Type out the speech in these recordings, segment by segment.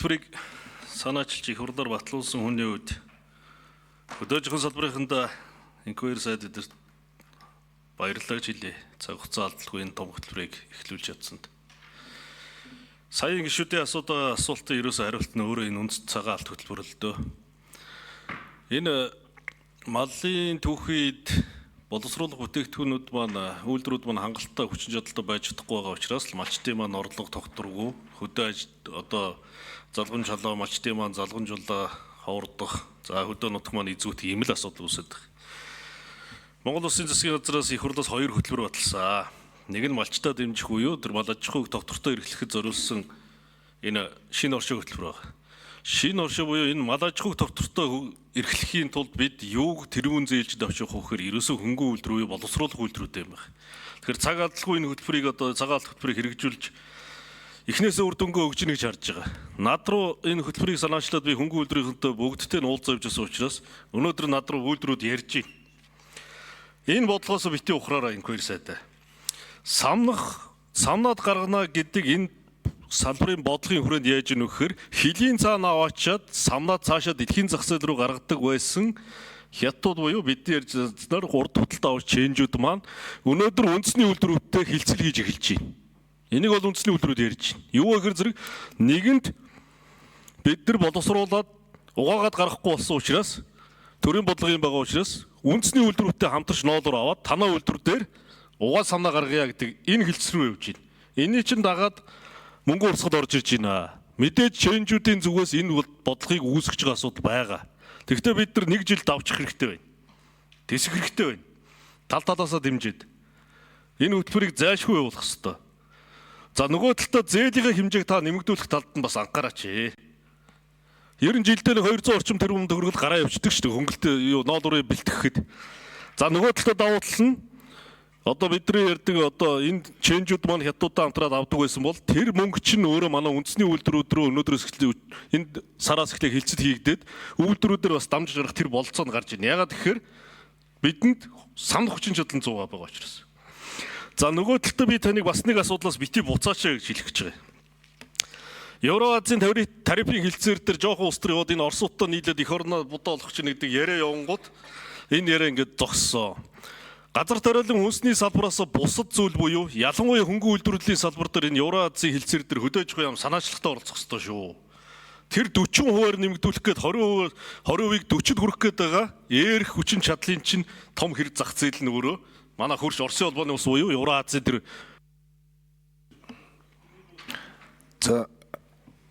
хөтөлбөрийг санаачилж их хурлаар батлуулсан хүний үед хөдөөжихөн салбарынханд инквайри сайд эдэрт баярлалаа гэж хэлье. Цаг хугацаа алдалгүй энэ том хөтөлбөрийг эхлүүлж чадсанд. Саяын гишүүдийн асуултын ерөөсөө хариулт нь өөрөө энэ үндэс цагаан алт хөтөлбөр л дөө. Энэ малын түүхийд боловсруулах бүтээгдэхүүнүүд маань үйлдвэрүүд маань хангалттай хүчин чадалтай байж чадахгүй байгаа учраас л малчдын маань орлого тогтворгүй одоо залгамж халаа малчдын маань залгамжуулаа ховордох хөдөө нутг маань эзүүт ийм л асуудал үүсэж байна. Монгол Улсын засгийн газраас их хурлаас 2 хөтөлбөр баталсан. Нэг нь малчтаа дэмжих буюу тэр мал аж ахуйг тогтвортой эрхлэхэд зориулсан энэ шинэ оршин хөтөлбөр байна. Шинэ оршин буюу энэ мал аж ахуйг тогтвортой эрхлэхийн тулд бид юуг тэрүүн зээлжид авчих хөөхөр ерөөсөө хөнгөн үйлдвэр буюу боловсруулах үйлдвэрүүд юм байна. Тэгэхээр цаг алдалгүй энэ хөтөлбөрийг одоо цагаан алт хөтөлбөрийг хэрэгжүүлж эхнээсээ үр дүнгээ өгч ийн гэж харж байгаа. Над руу энэ хөтөлбөрийг санаачлаад би хөнгөн үйлдвэрийнхэнтэй бүгдтэй нь уулзаж авсан учраас өнөөдөр над руу үйлдвэрүүд ярьж байна. Энэ бодлогоос битгий ухраараа инквайри сайдаа. Самнаад гаргана гэдэг энэ салбарын бодлогын хүрээнд яаж ийн вэхээр хилийн цаана аваачаад самнаад цаашаа дэлхийн зах зээл рүү гаргадаг байсан хятад буюу бидний ярьж байгаа урд худалдаа авах чэнжүүд маань өнөөдөр үндэсний үйлдвэрүүдтэй хилцэл хийж эхэлж байна. Энийг бол үндэсний үйлдвэрүүд ярьж байна. Юу гэхээр зэрэг нэгэнд бид нар боловсруулаад угаагаад гаргахгүй болсон учраас төрийн бодлогын байгаа учраас үндэсний үйлдвэрүүдтэй хамтарч ноолоор аваад танаа үйлдвэр дээр угаа самнаа гаргая гэдэг энэ хилцэл рүү явж байна. Энийн чинь дагаад мөнгө урсгад орж ирж байна. Мэдээж чэнжүүдийн зүгээс энэ бодлогыг үүсгэж байгаа асуудал байгаа. Тэгэхдээ бид нар 1 жил давчих хэрэгтэй байна. Тэсэх хэрэгтэй байна. Тал талаасаа дэмжиж энэ хөтөлбөрийг зайлшгүй явуулах хэрэгтэй. За нөгөө талдаа зээлийн хэмжээг та нэмэгдүүлэх талд нь бас анхаараач. 90 жилдээ 200 орчим тэрбум төгрөгөд гараа явчихдаг шүү дээ. Хөнгөлтөө юу ноолуурыг бэлтгэхэд. За нөгөө талдаа давуу тал нь одоо бидний ярьдаг одоо энэ чэнжүүд маань хятадтай хамтраад авдаг байсан бол тэр мөнгө чинь өөрөө манай үндэсний үйлдвэрүүд рүү өнөөдрөөс эхлээ энэ сараас эхлээ хилцэл хийгдээд үйлдвэрүүдээр бас дамжиж гарах тэр болцоо нь гарч ийн. Ягаад гэхээр бидэнд санах хүчин чадал нь 100% байгаа учраас. За нөгөө талдаа би таныг бас нэг асуудлаас бити буцаач гэж хэлэх гэж байгаа. Евразийн тарифын хилцээр дээр жоохон улс төр яваад энэ Оросуудтай нийлээд эх орноо будаа олох чинь гэдэг яриа явангууд энэ яриа ингээд зогссон. Газар тариалан үндэсний салбараас бусад зүйл буюу ялангуяа хөнгөн үйлдвэрлэлийн салбар дээр энэ Евразийн хилцээр дээр хөдөөж байгаа юм санаачлагтай оролцох ёстой шүү. Тэр 40% нэмэгдүүлэх гээд 20%-ийг 40-д хүрэх гээд байгаа эрх хүчин чадлын чинь том хэрэг зах зээл нь өөрөө манай хөрш Оросын холбооны улс буюу Евразийн тэр за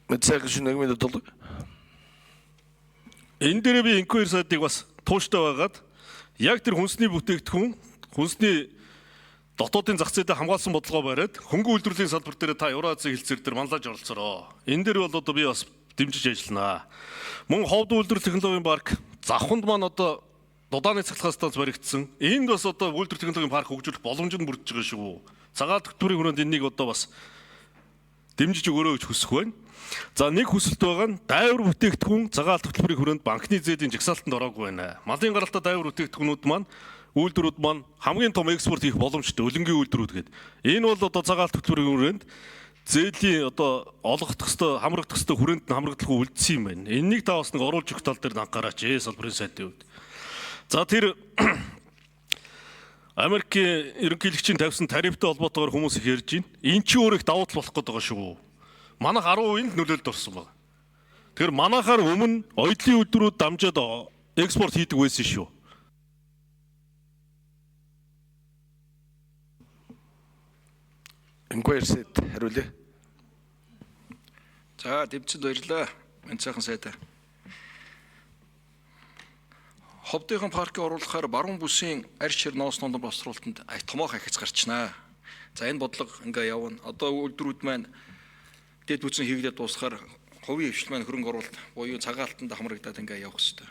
мэдсэг шиг 1 минут болов. Энэ дээр би инквайри сайдыг бас тууштай байгаад яг тэр хүнсний бүтээгдэхүүн хүнсний дотоодын зах зээлээ хамгаалсан бодлогоо бариад хөнгөн үйлдвэрлэлийн салбар дээр та Евразийн хилцээр дээр манлаж оролцороо. Энэ дээр бол одоо би бас дэмжиж ажилланаа. Мөн ховд үйлдвэрлэл технологийн парк завханд маань одоо дудааны цахилгаан станц баригдсан. Энд бас одоо үйлдвэрлэл технологийн парк хөгжүүлэх боломж нь бүрдэж байгаа шүү. Цагаан хөтөлбөрийн хүрээнд энийг одоо бас дэмжиж өгөөрэй гэж хүсэх байна. За нэг хүсэлт байгаа нь дайвар бүтээгдэхүүн цагаан алт хөтөлбөрийн хүрээнд банкны зээлийн жагсаалтанд ороогүй байна. Малын гаралтай дайвар бүтээгдэхүүнүүд маань үйлдвэрүүд маань хамгийн том экспорт хийх боломжтой өлөнгийн үйлдвэрүүд гэдэг. Энэ бол одоо цагаан алт хөтөлбөрийн хүрээнд зээлийн одоо олгох төстэй хамрагдах төстэй хүрээнд нь хамрагдахгүй үлдсэн юм байна. Энэнийг та бас нэг оруулж өгөх тал дээр анхаараач салбарын сайдын үед. За тэр Америкийн ерөнхийлөгчийн тавьсан тарифтай холбоотойгоор хүмүүс их ярьж байна. Энд чи өөрөө их давуу тал болох гэдэг байгаа шүү. Манайх 10%-нд нөлөөлөлд орсон байна. Тэгэхээр манайхаар өмнө оёдлын үйлдвэрүүд дамжаад экспорт хийдэг байсан шүү. Инквайри сайд хариулъя. За дэвцэд баярлалаа. Манцайхан сайдаа. Ховдын паркыг оруулахаар баруун бүсийн арь шир ноос нондон боловсруулалтанд томоохон ахиц гарчнаа. За энэ бодлого ингээ явна. Одоо үйлдвэрүүд маань дэд бүтцэн хийгдээд дуусахаар хувийн хвшил маань хөрөнгө оруулалт буюу цагаан алтанд хамрагдаад ингээ явах хэрэгтэй.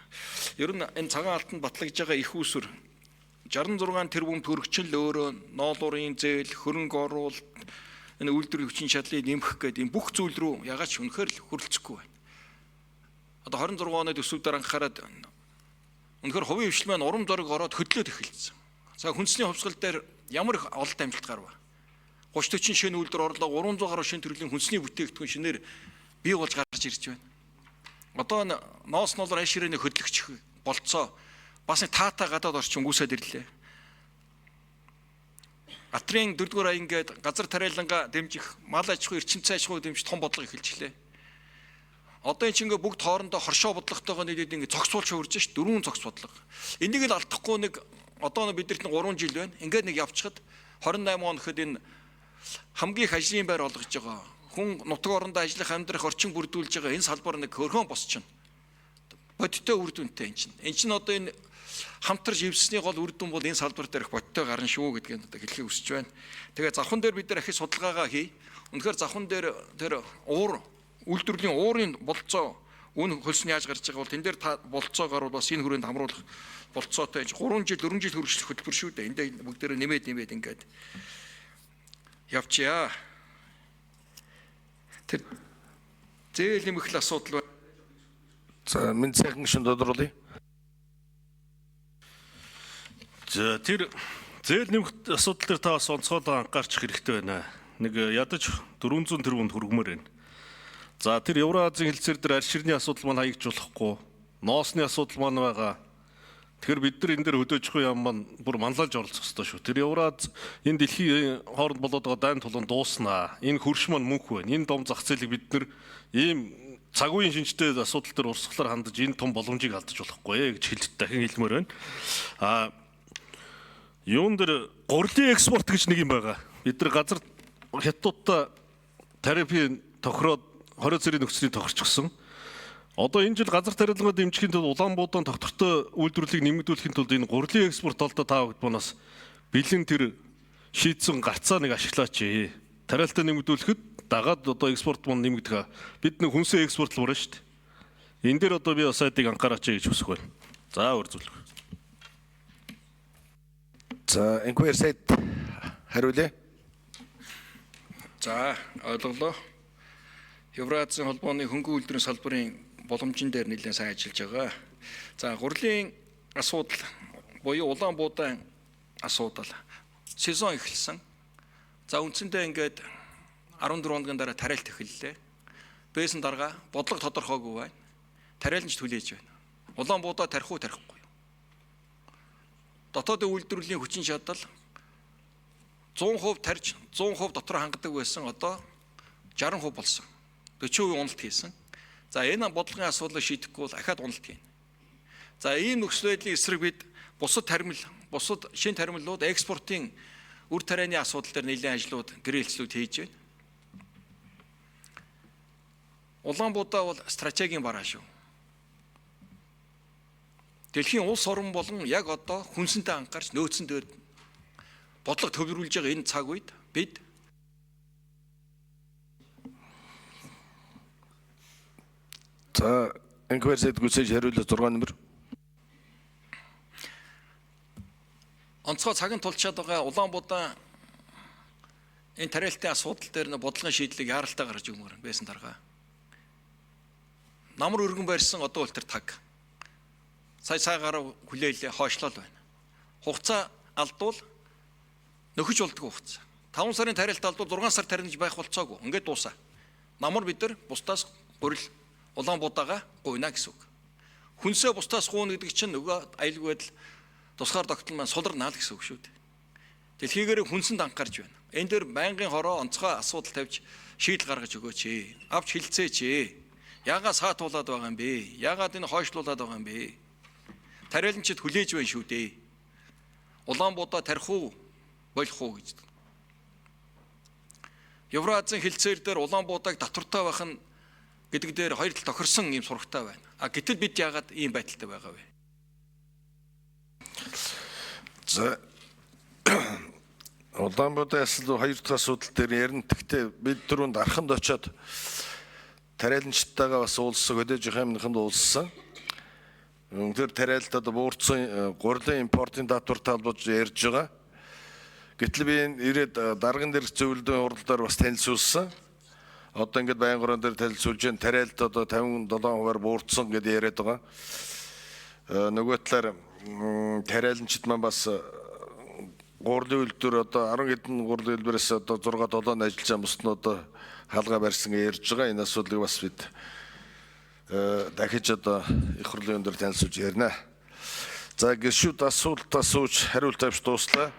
Ер нь энэ цагаан алтанд батлагдж байгаа их усүр 66 тэрбум төгрөгчл өөрөө ноолуурын зээл, хөрөнгө оруулалт, энэ үйлдвэрийн хүчин чадлыг нэмэх гэдэг энэ бүх зүйл рүү ягаад ч үнэхээр л хөрөлцөхгүй байна. Одоо 26 оны төсөвдөр анхаарад үнэхээр хувийн хвшил маань урам зориг ороод хөдлөөд эхэлсэн. За хүнсний хувьсгал дээр ямар их ололт амжилт гарав. 30-40 шинэ үйлдвэр орлоо 300 гаруй шинэ төрлийн хүнсний бүтээгдэхүүн шинээр бий болж гарч ирж байна. Одоо ноос нолор аль ширээний хөдлөгч болцоо бас нэг таатай гадаад орчин үүсээд ирлээ. Атрын 4-р аян гээд газар тариаланга дэмжих, мал аж ахуй, эрчим цай аж ахуй дэмжих том бодлого эхэлжлээ. Одоо энэ чинь бүгд хоорондоо хоршоо бодлоготойгоо нийлээд ингэ зогсуулж хөвөрж ш 4 зогс бодлого. Энийг л алдахгүй нэг одоо бидэрт 3 жил байна. Ингээд нэг явчихад 28 он гэхэд энэ хамгийн их ажлын байр олгож байгаа. Хүн нутаг орондоо ажиллах амьдрах орчин бүрдүүлж байгаа энэ салбар нэг хөрхөн босчихно. Бодиттой үр дүнтэй энэ чинь. Энэ чинь одоо энэ хамтарч ивсний гол үр дүн бол энэ салбар дээрх бодиттой гарна шүү гэдгийг одоо хэлхийг хүсэж байна. Тэгээ завхан дээр бид нар ахи судалгаагаа хий. Үнэхээр завхан дээр тэр үйлдвэрлэлийн уурын болцоо үн хөлс нь яаж гарч байгаа бол тэн дээр та болцоогоор бас энэ хүрээнд хамруулах болцоотой 3 жил 4 жил хөрвүүлэх хөтөлбөр шүү дээ. Эндээ бүгдээрээ нэмээд ингээд явчихъя. Тэр зээл нэмэх асуудал байна. За минь сайхан шин тодруулъя. За тэр зээл нэмэх асуудал дээр та бас онцгой анхаарч хэрэгтэй байна. Нэг ядаж 400 тэрбунд хүргэмээр байна. За тэр Евразийн хэлцээр дээр аль ширний асуудал маань хаягдуулахгүй, ноосны асуудал маань байгаа. Тэгэхээр бид нар энэ дээр хөдөөжгүй юм маань бүр манлайлж оролцох ёстой шүү. Тэр Евраз энэ дэлхийн хооронд болоод байгаа дайн тулан дууснаа. Энэ хөрш маань мөнх байна. Энэ дом зах зээлийг бид нар ийм цаг үеийн шинжтэй асуудал дээр урсгалаар хандаж энэ том боломжийг алдаж болохгүй гэж хэлж дахин хэлмээр байна. Юун дээр гурилын экспорт гэж нэг юм байгаа. Бид нар газар хятадтай тарифын тохироод 20 цэрийн нөхцөлийг тохирчихсан. Одоо энэ жил газар тариалангаа дэмжихийн тулд Улаанбуудаа доктортой үйлдвэрлэлийг нэмэгдүүлэхийн тулд энэ гурилын экспорт олдоо та бүгд манаас бэлэн тэр шийдсэн гарцаа нэг ашиглаач. Тариалалтаа нэмэгдүүлэхэд дагаад одоо экспорт мөн нэмэгдэх. Бид нэг хүнсээ экспортлмоор шүү дээ. Энэ дээр одоо би сайдыг анхаараач гэж хүсэх байна. За үргэлжлүүлэх. За инквер сайд хариулъя. За ойлголоо. Евразийн холбооны хөнгөн үйлдвэрийн салбарын боломжин дээр нэлээд сайн ажиллаж байгаа. За гурилын асуудал буюу Улаанбуудаан асуудал сезон эхэлсэн. За үндсэндээ ингээд 14 хоногийн дараа тариалт эхэллээ. Бээсэн дарга бодлого тодорхойгүй байна. Тариаланч түлээж байна. Улаанбуудаа тарих уу тарихгүй юу? Дотоодын үйлдвэрлэлийн хүчин чадал 100% тарьж 100% дотор хангадаг байсан одоо 60% болсон. 40% уналт хийсэн. За энэ бодлогын асуудлыг шийдэхгүй бол ахаад уналт хийнэ. За ийм нөхцөл байдлын эсрэг бид бусад шин таримлууд экспортын үр тарианы асуудал дээр нэлээд ажлууд гэрээлцлүүд хийж байна. Улаанбуудаа бол стратегийн бараа шүү. Дэлхийн улс орн болон яг одоо хүнсэнтэй анхаарч нөөцөн дээр бодлого төвлөрүүлж байгаа энэ цаг үед бид За инквер сайд гүсэж хариулъя 6 нэмэр. онцгой цагийн тулчаад байгаа Улаанбуудаа энэ тариалтын асуудал дээр бодлогын шийдлийг яаралтай гаргаж өгмөр байсан дарга. Намар өргөн барьсан одоо бол тэр таг. Сая-саягаар хүлээлээ хойшлол байна. Хугацаа алдвал нөхөж болдгоо хугацаа. 5 сарын тариалт алдвал 6 сар таринж байх болцоогүй. Ингээд дуусаа. Намар бид нар бусдаас гурил Улаанбуудаага гуйна гэсэн үг. Хүнсээ бусдаас гуйна гэдэг чинь нөгөө аюулгүй байдал тусгаар тогтол маань суларнаа л гэсэн үг шүү дээ. Дэлхийгээр хүнсэнд анхаарч байна. Энэ дээр байнгын хороо онцгой асуудал тавьж шийдэл гаргаж өгөөч. Авч хилцээч. Яагаад саатуулаад байгаа юм бэ? Яагаад энэ хойшлуулад байгаа юм бэ? Тариаланчид хүлээж байна шүү дээ. Улаанбуудаа тарих уу, болох уу гэж. Евразийн хэлцээр дээр Улаанбуудааг татвартай байх нь гэдэг дээр хоёр тал тохирсон ийм сурагтай байна. Гэтэл бид яагаад ийм байдалтай байгаа вэ? За Улаанбуудаа асал хоёр дахь асуудал дээр ярина. Гэхдээ бид түрүүнд арханд очиод тариаланчтайгаа бас уулзсан, хөдөөж хаймныханд уулзсан. Тэр тариалтад буурсан гурилын импортын татвартай холбож ярьж байгаа. Гэтэл би ирээд дарган дээрх зөвлөдөө уралдаар бас танилцуулсан. Одоо ингээд байнгын орон дээр танилцуулж байна. Тариалт одоо 57% буурсан гэдээ яриад байгаа. Нөгөө талаар тариаланчид маань бас гурилын үйлдвэр одоо 10 хэдэн гурилын үйлдвэрээс одоо 6-7 ажиллаж байгаа, бусд нь одоо хаалга барьсан ярьж байгаа. Энэ асуудлыг бас бид дахиж одоо их хурлын өндөр танилцуулж ярина. За гişүүд асуулт асууж хариулт авч дууслаа.